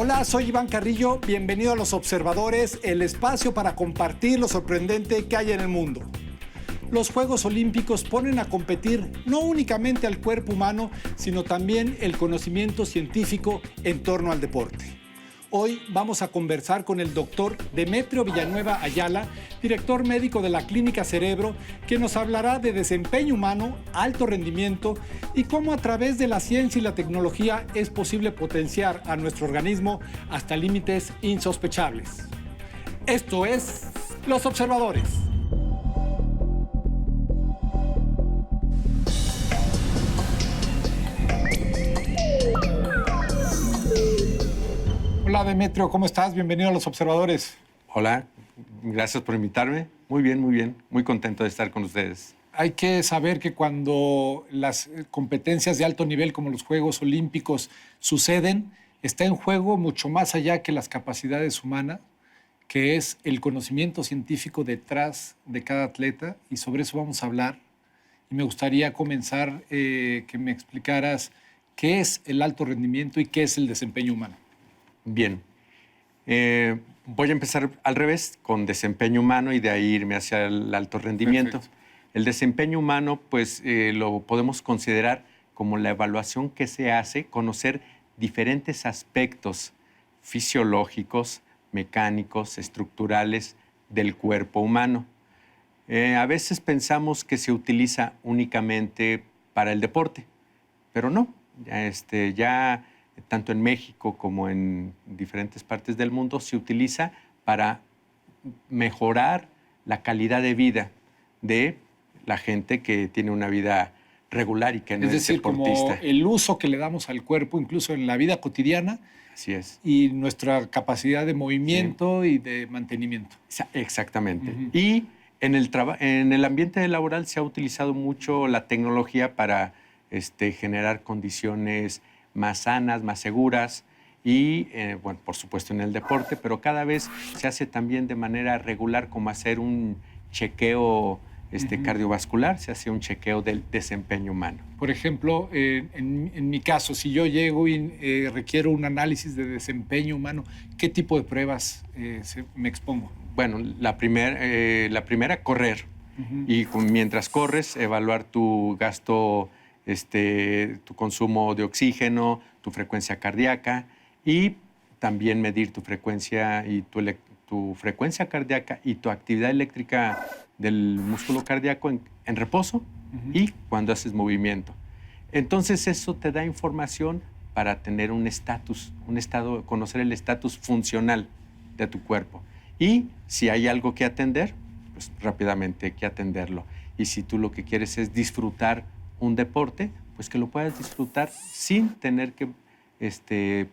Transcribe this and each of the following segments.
Hola, soy Iván Carrillo, bienvenido a Los Observadores, el espacio para compartir lo sorprendente que hay en el mundo. Los Juegos Olímpicos ponen a competir no únicamente al cuerpo humano, sino también el conocimiento científico en torno al deporte. Hoy vamos a conversar con el doctor Demetrio Villanueva Ayala, director médico de la Clínica Cerebro, que nos hablará de desempeño humano, alto rendimiento y cómo a través de la ciencia y la tecnología es posible potenciar a nuestro organismo hasta límites insospechables. Esto es Los Observadores. Hola Demetrio, ¿cómo estás? Bienvenido a Los Observadores. Hola, gracias por invitarme. Muy bien, muy contento de estar con ustedes. Hay que saber que cuando las competencias de alto nivel como los Juegos Olímpicos suceden, está en juego mucho más allá que las capacidades humanas, que es el conocimiento científico detrás de cada atleta, y sobre eso vamos a hablar. Y me gustaría comenzar que me explicaras qué es el alto rendimiento y qué es el desempeño humano. Bien, voy a empezar al revés, con desempeño humano y de ahí irme hacia el alto rendimiento. Perfecto. El desempeño humano, pues lo podemos considerar como la evaluación que se hace, conocer diferentes aspectos fisiológicos, mecánicos, estructurales del cuerpo humano. A veces pensamos que se utiliza únicamente para el deporte, pero no, ya tanto en México como en diferentes partes del mundo, se utiliza para mejorar la calidad de vida de la gente que tiene una vida regular y que no es deportista. Como el uso que le damos al cuerpo, incluso en la vida cotidiana. Así es. Y nuestra capacidad de movimiento y de mantenimiento. Exactamente. Y en el ambiente laboral se ha utilizado mucho la tecnología para generar condiciones más sanas, más seguras y, bueno, por supuesto en el deporte, pero cada vez se hace también de manera regular, como hacer un chequeo cardiovascular, se hace un chequeo del desempeño humano. Por ejemplo, en mi caso, si yo llego y requiero un análisis de desempeño humano, ¿qué tipo de pruebas me expongo? Bueno, la primera, correr. Y mientras corres, evaluar tu gasto, tu consumo de oxígeno, tu frecuencia cardíaca y también medir tu frecuencia y tu frecuencia cardíaca y tu actividad eléctrica del músculo cardíaco en reposo y cuando haces movimiento. Entonces eso te da información para tener un estado, conocer el estatus funcional de tu cuerpo. Y si hay algo que atender, pues rápidamente hay que atenderlo. Y si tú lo que quieres es disfrutar un deporte, pues que lo puedas disfrutar sin tener que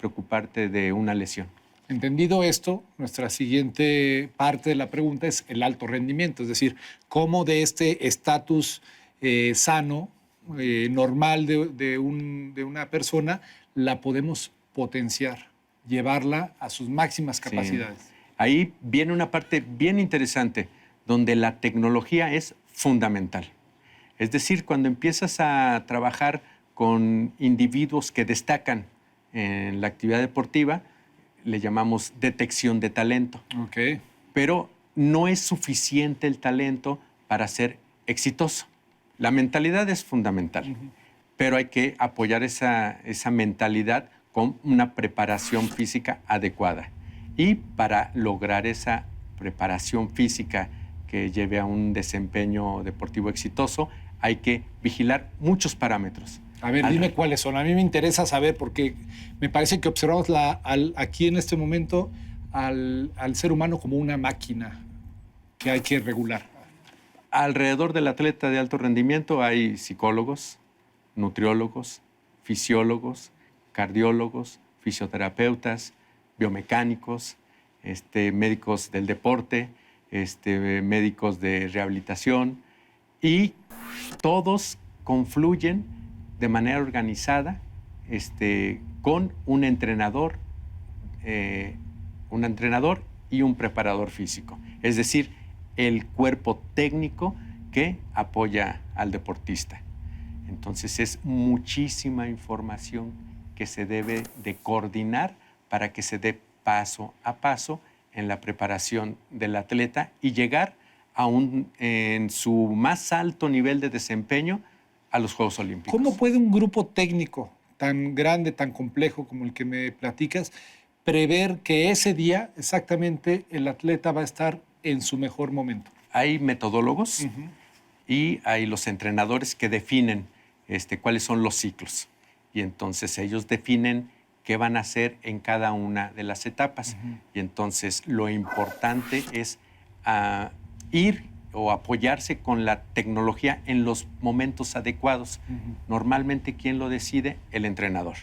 preocuparte de una lesión. Entendido esto, nuestra siguiente parte de la pregunta es el alto rendimiento, es decir, cómo de este estatus sano, normal de una persona, la podemos potenciar, llevarla a sus máximas capacidades. Sí. Ahí viene una parte bien interesante, donde la tecnología es fundamental. Es decir, cuando empiezas a trabajar con individuos que destacan en la actividad deportiva, le llamamos detección de talento. Okay. Pero no es suficiente el talento para ser exitoso. La mentalidad es fundamental, pero hay que apoyar esa mentalidad con una preparación física adecuada. Y para lograr esa preparación física que lleve a un desempeño deportivo exitoso, hay que vigilar muchos parámetros. A ver, dime cuáles son. A mí me interesa saber porque me parece que observamos aquí en este momento al ser humano como una máquina que hay que regular. Alrededor del atleta de alto rendimiento hay psicólogos, nutriólogos, fisiólogos, cardiólogos, fisioterapeutas, biomecánicos, médicos del deporte, médicos de rehabilitación, y todos confluyen de manera organizada con un entrenador y un preparador físico. Es decir, el cuerpo técnico que apoya al deportista. Entonces es muchísima información que se debe de coordinar para que se dé paso a paso en la preparación del atleta y llegar en su más alto nivel de desempeño a los Juegos Olímpicos. ¿Cómo puede un grupo técnico tan grande, tan complejo como el que me platicas, prever que ese día exactamente el atleta va a estar en su mejor momento? Hay metodólogos y hay los entrenadores que definen cuáles son los ciclos. Y entonces ellos definen qué van a hacer en cada una de las etapas. Y entonces lo importante es ir o apoyarse con la tecnología en los momentos adecuados. Normalmente, ¿quién lo decide? El entrenador.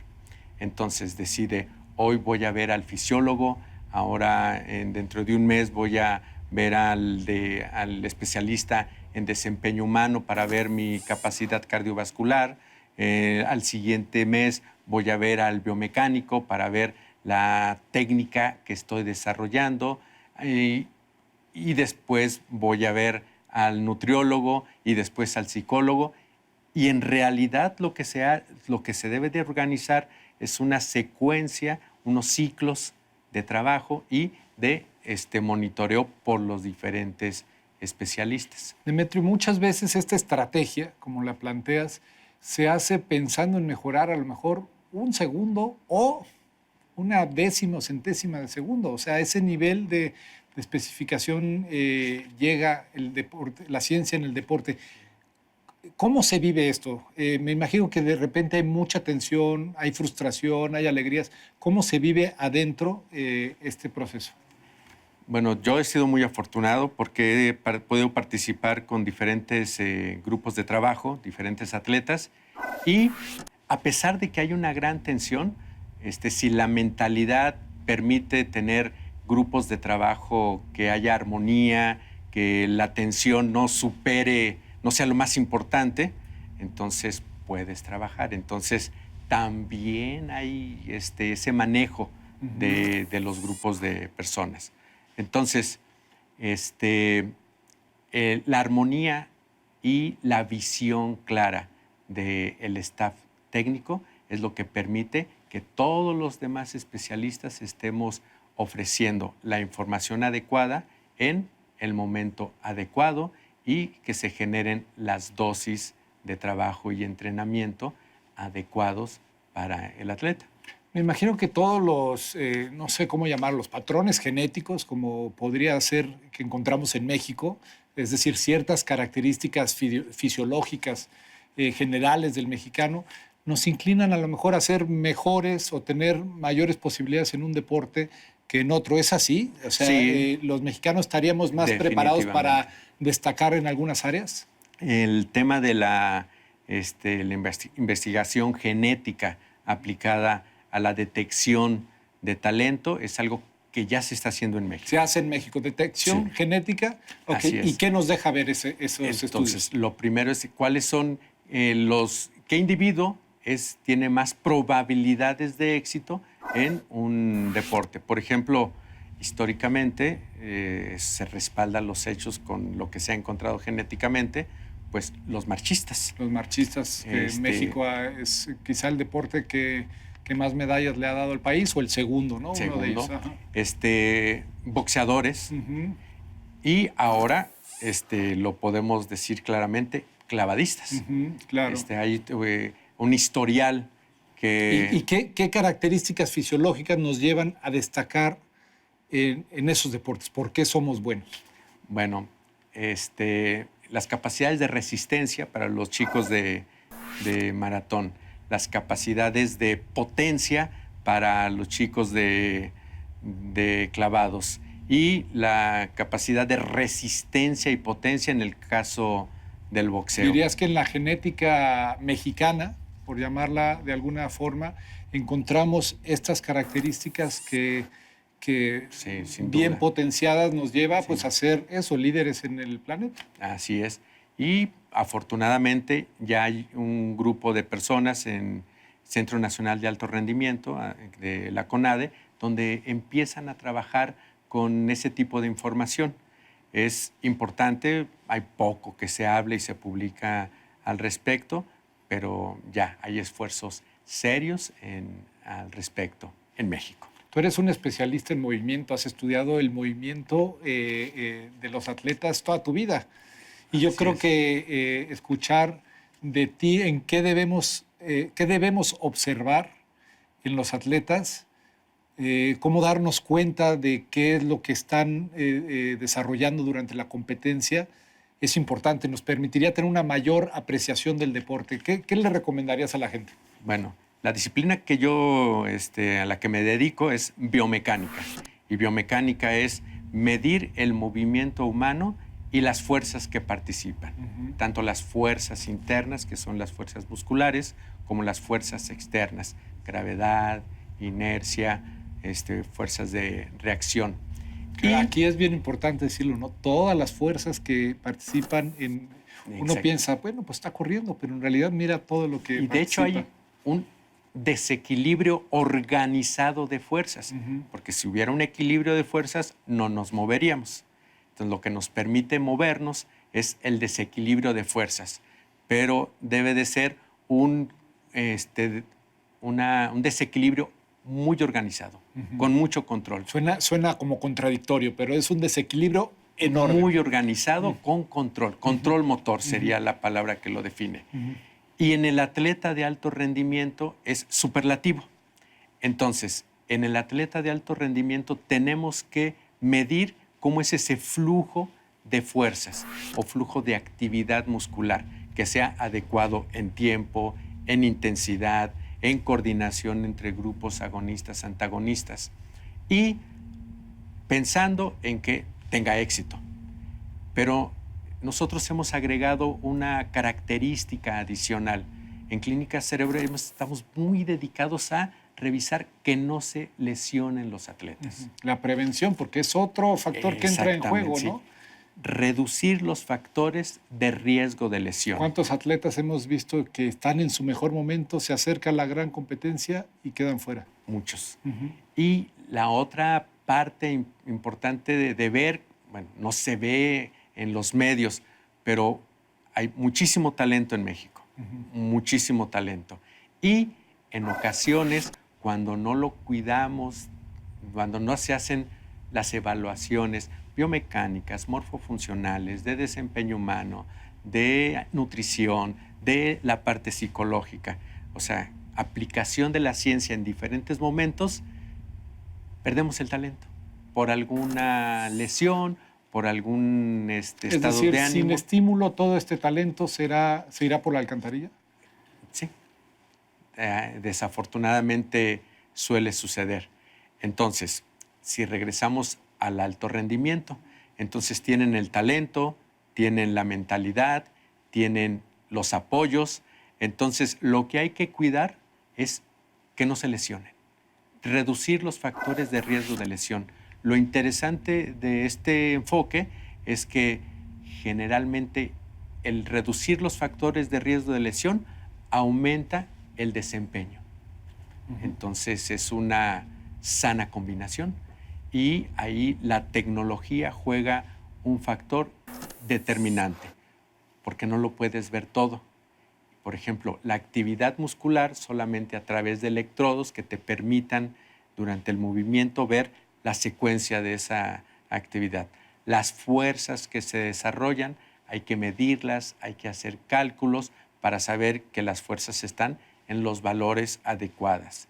Entonces decide, hoy voy a ver al fisiólogo, ahora dentro de un mes voy a ver al especialista en desempeño humano para ver mi capacidad cardiovascular. Al siguiente mes voy a ver al biomecánico para ver la técnica que estoy desarrollando. Y después voy a ver al nutriólogo y después al psicólogo. Y en realidad lo que se debe de organizar es una secuencia, unos ciclos de trabajo y de monitoreo por los diferentes especialistas. Demetrio, muchas veces esta estrategia, como la planteas, se hace pensando en mejorar a lo mejor un segundo o una décima o centésima de segundo. O sea, a ese nivel de especificación llega el deporte, la ciencia en el deporte. ¿Cómo se vive esto? Me imagino que de repente hay mucha tensión, hay frustración, hay alegrías. ¿Cómo se vive adentro este proceso? Bueno, yo he sido muy afortunado porque he podido participar con diferentes grupos de trabajo, diferentes atletas, y a pesar de que hay una gran tensión, si la mentalidad permite tener grupos de trabajo que haya armonía, que la tensión no supere, no sea lo más importante, entonces puedes trabajar. Entonces también hay ese manejo de los grupos de personas. Entonces, la armonía y la visión clara del staff técnico es lo que permite que todos los demás especialistas estemos ofreciendo la información adecuada en el momento adecuado y que se generen las dosis de trabajo y entrenamiento adecuados para el atleta. Me imagino que todos los, no sé cómo llamarlos, patrones genéticos, como podría ser que encontramos en México, es decir, ciertas características fisiológicas generales del mexicano, nos inclinan a lo mejor a ser mejores o tener mayores posibilidades en un deporte que en otro. ¿Es así? O sea, sí, los mexicanos estaríamos más preparados para destacar en algunas áreas. El tema de la investigación genética aplicada a la detección de talento es algo que ya se está haciendo en México. Se hace en México. Detección genética. Okay. Así es. ¿Y qué nos deja ver esos estudios? Entonces, lo primero es cuáles son qué individuo tiene más probabilidades de éxito en un deporte. Por ejemplo, históricamente se respaldan los hechos con lo que se ha encontrado genéticamente, pues los marchistas. Los marchistas. México es quizá el deporte que más medallas le ha dado al país, o el segundo, ¿no? Segundo. Uno de ellos. Boxeadores. Y ahora, lo podemos decir claramente, clavadistas. Claro. Hay un historial que... ¿Y qué características fisiológicas nos llevan a destacar en esos deportes? ¿Por qué somos buenos? Bueno, las capacidades de resistencia para los chicos de maratón, las capacidades de potencia para los chicos de clavados y la capacidad de resistencia y potencia en el caso del boxeo. ¿Dirías que en la genética mexicana, por llamarla de alguna forma, encontramos estas características que sí, sin bien duda. Potenciadas nos lleva pues, a ser líderes en el planeta? Así es. Y afortunadamente ya hay un grupo de personas en Centro Nacional de Alto Rendimiento, de la CONADE, donde empiezan a trabajar con ese tipo de información. Es importante, hay poco que se hable y se publica al respecto, pero ya hay esfuerzos serios al respecto en México. Tú eres un especialista en movimiento, has estudiado el movimiento de los atletas toda tu vida. Y yo creo que escuchar de ti en qué debemos observar en los atletas, cómo darnos cuenta de qué es lo que están desarrollando durante la competencia, es importante. Nos permitiría tener una mayor apreciación del deporte. ¿Qué le recomendarías a la gente? Bueno, la disciplina que yo, a la que me dedico es biomecánica. Y biomecánica es medir el movimiento humano y las fuerzas que participan. Tanto las fuerzas internas, que son las fuerzas musculares, como las fuerzas externas, gravedad, inercia, fuerzas de reacción. Y aquí es bien importante decirlo, ¿no? Todas las fuerzas que participan en... Uno piensa, bueno, pues está corriendo, pero en realidad mira todo lo que participa. De hecho hay un desequilibrio organizado de fuerzas, porque si hubiera un equilibrio de fuerzas no nos moveríamos. Entonces lo que nos permite movernos es el desequilibrio de fuerzas, pero debe de ser un desequilibrio muy organizado, con mucho control. Suena como contradictorio, pero es un desequilibrio enorme. Muy organizado, con control. Control motor sería la palabra que lo define. Y en el atleta de alto rendimiento es superlativo. Entonces, en el atleta de alto rendimiento tenemos que medir cómo es ese flujo de fuerzas o flujo de actividad muscular que sea adecuado en tiempo, en intensidad, en coordinación entre grupos agonistas, antagonistas, y pensando en que tenga éxito. Pero nosotros hemos agregado una característica adicional. En Clínica Cerebro estamos muy dedicados a revisar que no se lesionen los atletas. La prevención, porque es otro factor que entra en juego, ¿no? Sí. Reducir los factores de riesgo de lesión. ¿Cuántos atletas hemos visto que están en su mejor momento, se acerca la gran competencia y quedan fuera? Muchos. Y la otra parte importante de ver, bueno, no se ve en los medios, pero hay muchísimo talento en México, muchísimo talento. Y en ocasiones, cuando no lo cuidamos, cuando no se hacen las evaluaciones biomecánicas, morfofuncionales, de desempeño humano, de nutrición, de la parte psicológica, o sea, aplicación de la ciencia en diferentes momentos, perdemos el talento por alguna lesión, por algún estado de ánimo. Sin estímulo, todo este talento se irá por la alcantarilla. Sí, desafortunadamente suele suceder. Entonces, si regresamos al alto rendimiento, entonces tienen el talento, tienen la mentalidad, tienen los apoyos. Entonces, lo que hay que cuidar es que no se lesionen, reducir los factores de riesgo de lesión. Lo interesante de este enfoque es que generalmente el reducir los factores de riesgo de lesión aumenta el desempeño. Entonces es una sana combinación y ahí la tecnología juega un factor determinante porque no lo puedes ver todo. Por ejemplo, la actividad muscular solamente a través de electrodos que te permitan durante el movimiento ver la secuencia de esa actividad. Las fuerzas que se desarrollan hay que medirlas, hay que hacer cálculos para saber que las fuerzas están en los valores adecuados.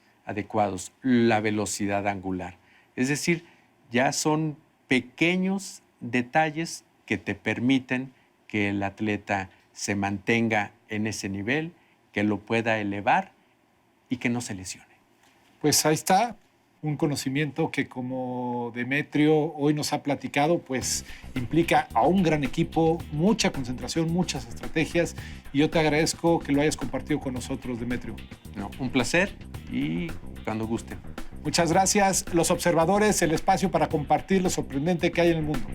La velocidad angular. Es decir, ya son pequeños detalles que te permiten que el atleta se mantenga en ese nivel, que lo pueda elevar y que no se lesione. Pues ahí está un conocimiento que, como Demetrio hoy nos ha platicado, pues implica a un gran equipo, mucha concentración, muchas estrategias, y yo te agradezco que lo hayas compartido con nosotros, Demetrio. No, un placer y cuando guste. Muchas gracias. Los observadores, el espacio para compartir lo sorprendente que hay en el mundo.